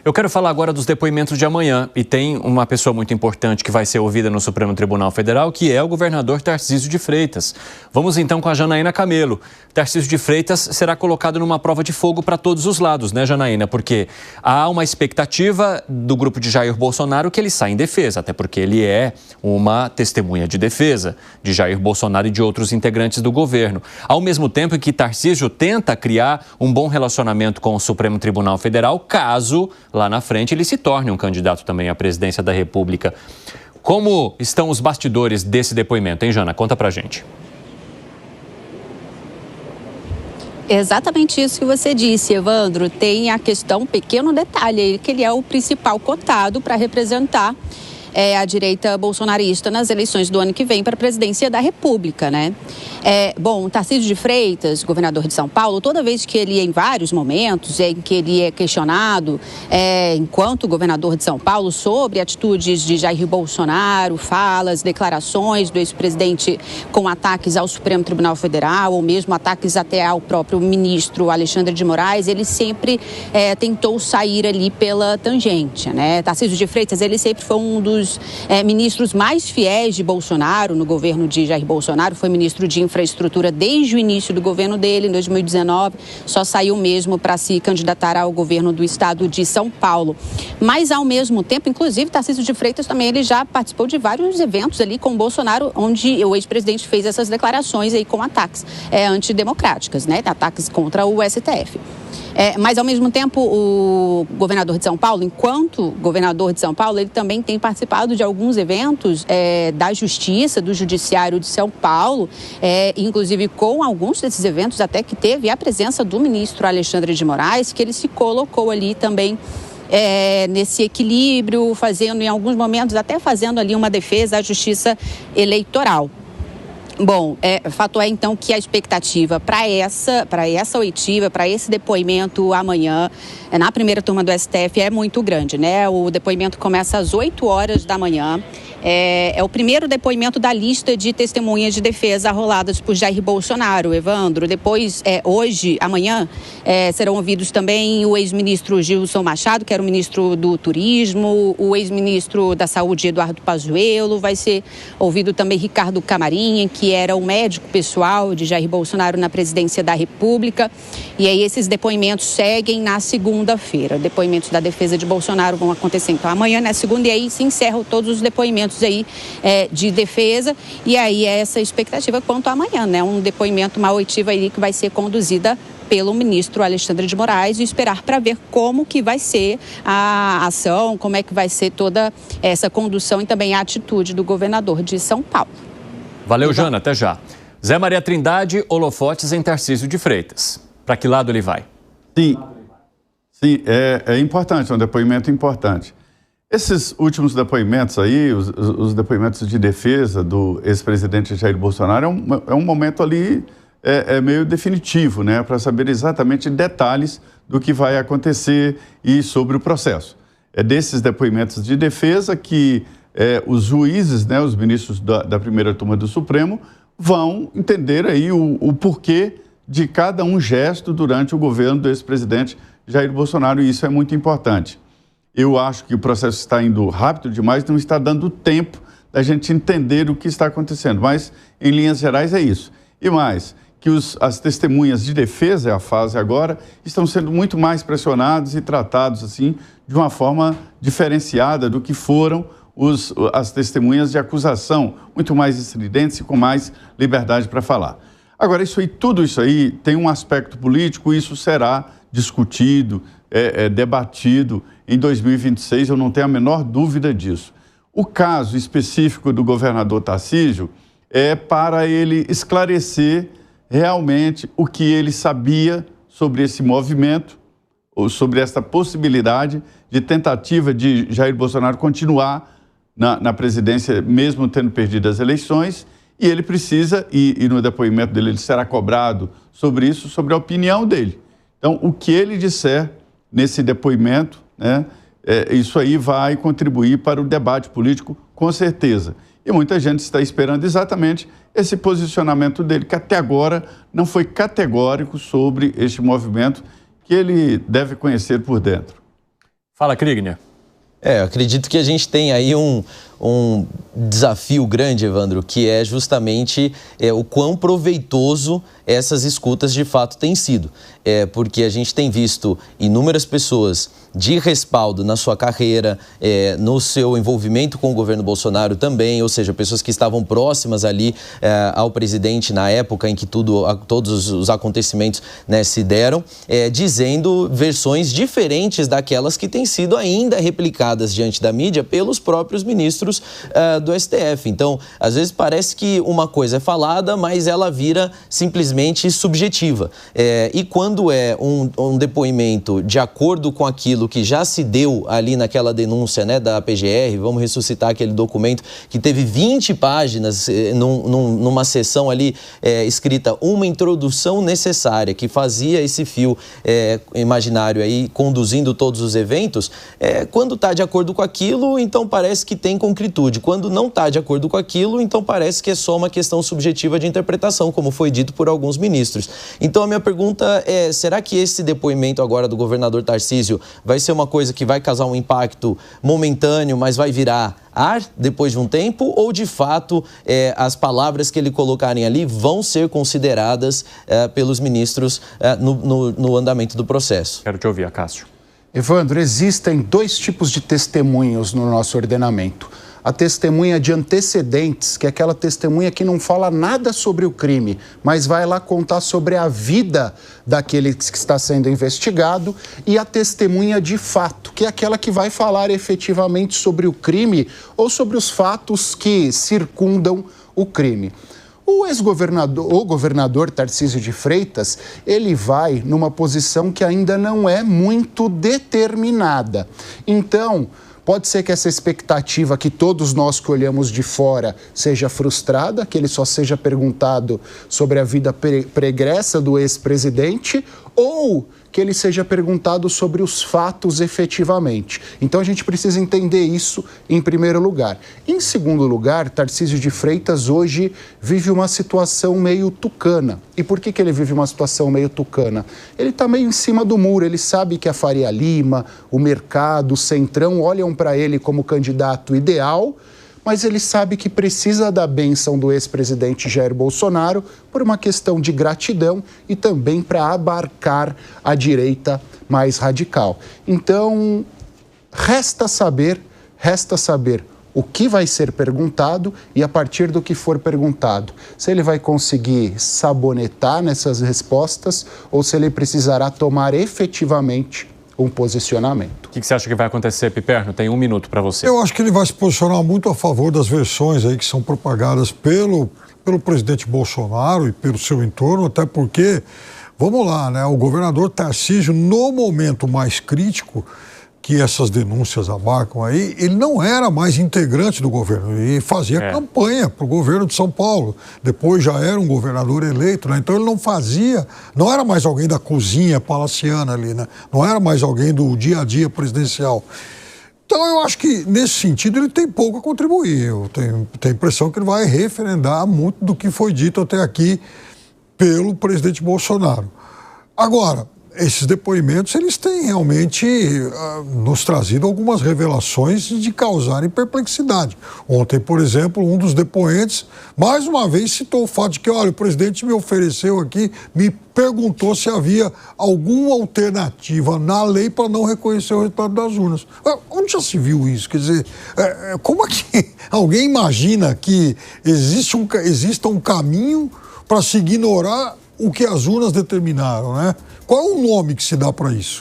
Eu quero falar agora dos depoimentos de amanhã e tem uma pessoa muito importante que vai ser ouvida no Supremo Tribunal Federal, que é o governador Tarcísio de Freitas. Vamos então com a Janaína Camelo. Tarcísio de Freitas será colocado numa prova de fogo para todos os lados, né, Janaína? Porque há uma expectativa do grupo de Jair Bolsonaro que ele saia em defesa, até porque ele é uma testemunha de defesa de Jair Bolsonaro e de outros integrantes do governo. Ao mesmo tempo que Tarcísio tenta criar um bom relacionamento com o Supremo Tribunal Federal, caso lá na frente ele se torne um candidato também à presidência da República. Como estão os bastidores desse depoimento, hein, Jana? Conta pra gente. Exatamente isso que você disse, Evandro. Tem a questão, um pequeno detalhe aí, que ele é o principal cotado para representar a direita bolsonarista nas eleições do ano que vem para a presidência da República, né? Bom, Tarcísio de Freitas, governador de São Paulo, toda vez que ele, em vários momentos, em que ele é questionado, enquanto governador de São Paulo, sobre atitudes de Jair Bolsonaro, falas, declarações do ex-presidente com ataques ao Supremo Tribunal Federal, ou mesmo ataques até ao próprio ministro Alexandre de Moraes, ele sempre tentou sair ali pela tangente, né? Tarcísio de Freitas, ele sempre foi um dos ministros mais fiéis de Bolsonaro no governo de Jair Bolsonaro, foi ministro de infraestrutura desde o início do governo dele, em 2019, só saiu mesmo para se candidatar ao governo do estado de São Paulo. Mas, ao mesmo tempo, inclusive, Tarcísio de Freitas também, ele já participou de vários eventos ali com Bolsonaro, onde o ex-presidente fez essas declarações aí com ataques antidemocráticas, né? Ataques contra o STF. Mas, ao mesmo tempo, o governador de São Paulo, enquanto governador de São Paulo, ele também tem participado de alguns eventos da Justiça, do Judiciário de São Paulo, inclusive com alguns desses eventos até que teve a presença do ministro Alexandre de Moraes, que ele se colocou ali também nesse equilíbrio, fazendo em alguns momentos, até fazendo ali uma defesa à justiça eleitoral. Bom, fato é então que a expectativa para essa oitiva, para esse depoimento amanhã, na primeira turma do STF, é muito grande, né? O depoimento começa às 8 horas da manhã. É o primeiro depoimento da lista de testemunhas de defesa arroladas por Jair Bolsonaro, Evandro. Depois, hoje, amanhã, serão ouvidos também o ex-ministro Gilson Machado, que era o ministro do Turismo, o ex-ministro da Saúde, Eduardo Pazuello, vai ser ouvido também Ricardo Camarinha, que era o médico pessoal de Jair Bolsonaro na presidência da República. E aí esses depoimentos seguem na segunda-feira. Depoimentos da defesa de Bolsonaro vão acontecer então amanhã, na segunda, e aí se encerram todos os depoimentos aí de defesa, e aí essa expectativa quanto a amanhã, né? Um depoimento, uma oitiva aí que vai ser conduzida pelo ministro Alexandre de Moraes, e esperar para ver como que vai ser a ação, como é que vai ser toda essa condução e também a atitude do governador de São Paulo. Valeu, Jana, até já. Zé Maria Trindade, holofotes em Tarcísio de Freitas. Para que lado ele vai? Sim, é importante, é um depoimento importante. Esses últimos depoimentos aí, os depoimentos de defesa do ex-presidente Jair Bolsonaro, é um momento ali meio definitivo, né, para saber exatamente detalhes do que vai acontecer e sobre o processo. É desses depoimentos de defesa que os juízes, né, os ministros da primeira turma do Supremo, vão entender aí o porquê de cada um gesto durante o governo do ex-presidente Jair Bolsonaro, e isso é muito importante. Eu acho que o processo está indo rápido demais, não está dando tempo da gente entender o que está acontecendo, mas em linhas gerais é isso. E mais, que as testemunhas de defesa, é a fase agora, estão sendo muito mais pressionados e tratados assim de uma forma diferenciada do que foram as testemunhas de acusação, muito mais estridentes e com mais liberdade para falar. Agora, tudo isso aí tem um aspecto político, isso será discutido, debatido em 2026, eu não tenho a menor dúvida disso. O caso específico do governador Tarcísio é para ele esclarecer realmente o que ele sabia sobre esse movimento, ou sobre essa possibilidade de tentativa de Jair Bolsonaro continuar na presidência, mesmo tendo perdido as eleições, e ele precisa, e no depoimento dele ele será cobrado sobre isso, sobre a opinião dele. Então, o que ele disser nesse depoimento, né, isso aí vai contribuir para o debate político, com certeza. E muita gente está esperando exatamente esse posicionamento dele, que até agora não foi categórico sobre este movimento que ele deve conhecer por dentro. Fala, Krigner. Acredito que a gente tem aí um desafio grande, Evandro, que é justamente o quão proveitoso essas escutas de fato têm sido. Porque a gente tem visto inúmeras pessoas de respaldo na sua carreira, no seu envolvimento com o governo Bolsonaro também, ou seja, pessoas que estavam próximas ali ao presidente na época em que todos os acontecimentos, né, se deram, dizendo versões diferentes daquelas que têm sido ainda replicadas diante da mídia pelos próprios ministros do STF. Então, às vezes parece que uma coisa é falada, mas ela vira simplesmente subjetiva. E quando é um depoimento de acordo com aquilo que já se deu ali naquela denúncia, né, da PGR, vamos ressuscitar aquele documento que teve 20 páginas numa sessão ali escrita uma introdução necessária, que fazia esse fio imaginário aí conduzindo todos os eventos, quando está de acordo com aquilo, então parece que tem concretude. Quando não está de acordo com aquilo, então parece que é só uma questão subjetiva de interpretação, como foi dito por alguns ministros. Então a minha pergunta é, será que esse depoimento agora do governador Tarcísio vai ser uma coisa que vai causar um impacto momentâneo, mas vai virar ar depois de um tempo, ou de fato as palavras que ele colocarem ali vão ser consideradas pelos ministros no andamento do processo? Quero te ouvir, Cássio. Evandro, existem dois tipos de testemunhos no nosso ordenamento. A testemunha de antecedentes, que é aquela testemunha que não fala nada sobre o crime, mas vai lá contar sobre a vida daquele que está sendo investigado, e a testemunha de fato, que é aquela que vai falar efetivamente sobre o crime ou sobre os fatos que circundam o crime. O governador Tarcísio de Freitas, ele vai numa posição que ainda não é muito determinada. Então, pode ser que essa expectativa que todos nós que olhamos de fora seja frustrada, que ele só seja perguntado sobre a vida pregressa do ex-presidente, ou que ele seja perguntado sobre os fatos efetivamente. Então a gente precisa entender isso em primeiro lugar. Em segundo lugar, Tarcísio de Freitas hoje vive uma situação meio tucana. E por que ele vive uma situação meio tucana? Ele está meio em cima do muro, ele sabe que a Faria Lima, o mercado, o Centrão olham para ele como candidato ideal, mas ele sabe que precisa da bênção do ex-presidente Jair Bolsonaro por uma questão de gratidão e também para abarcar a direita mais radical. Então, resta saber o que vai ser perguntado e, a partir do que for perguntado, se ele vai conseguir sabonetar nessas respostas ou se ele precisará tomar efetivamente um posicionamento. O que você acha que vai acontecer, Piperno? Tem 1 minuto para você. Eu acho que ele vai se posicionar muito a favor das versões aí que são propagadas pelo presidente Bolsonaro e pelo seu entorno, até porque, vamos lá, né? O governador Tarcísio, no momento mais crítico que essas denúncias abarcam aí, ele não era mais integrante do governo e fazia campanha para o governo de São Paulo. Depois já era um governador eleito, né? Então ele não era mais alguém da cozinha palaciana ali, né? Não era mais alguém do dia a dia presidencial. Então eu acho que nesse sentido ele tem pouco a contribuir. Eu tenho a impressão que ele vai referendar muito do que foi dito até aqui pelo presidente Bolsonaro. Agora, esses depoimentos, eles têm realmente nos trazido algumas revelações de causarem perplexidade. Ontem, por exemplo, um dos depoentes, mais uma vez, citou o fato de que, olha, o presidente me ofereceu aqui, me perguntou se havia alguma alternativa na lei para não reconhecer o resultado das urnas. Onde já se viu isso? Quer dizer, como é que alguém imagina que exista um caminho para se ignorar o que as urnas determinaram, né? Qual é o nome que se dá para isso?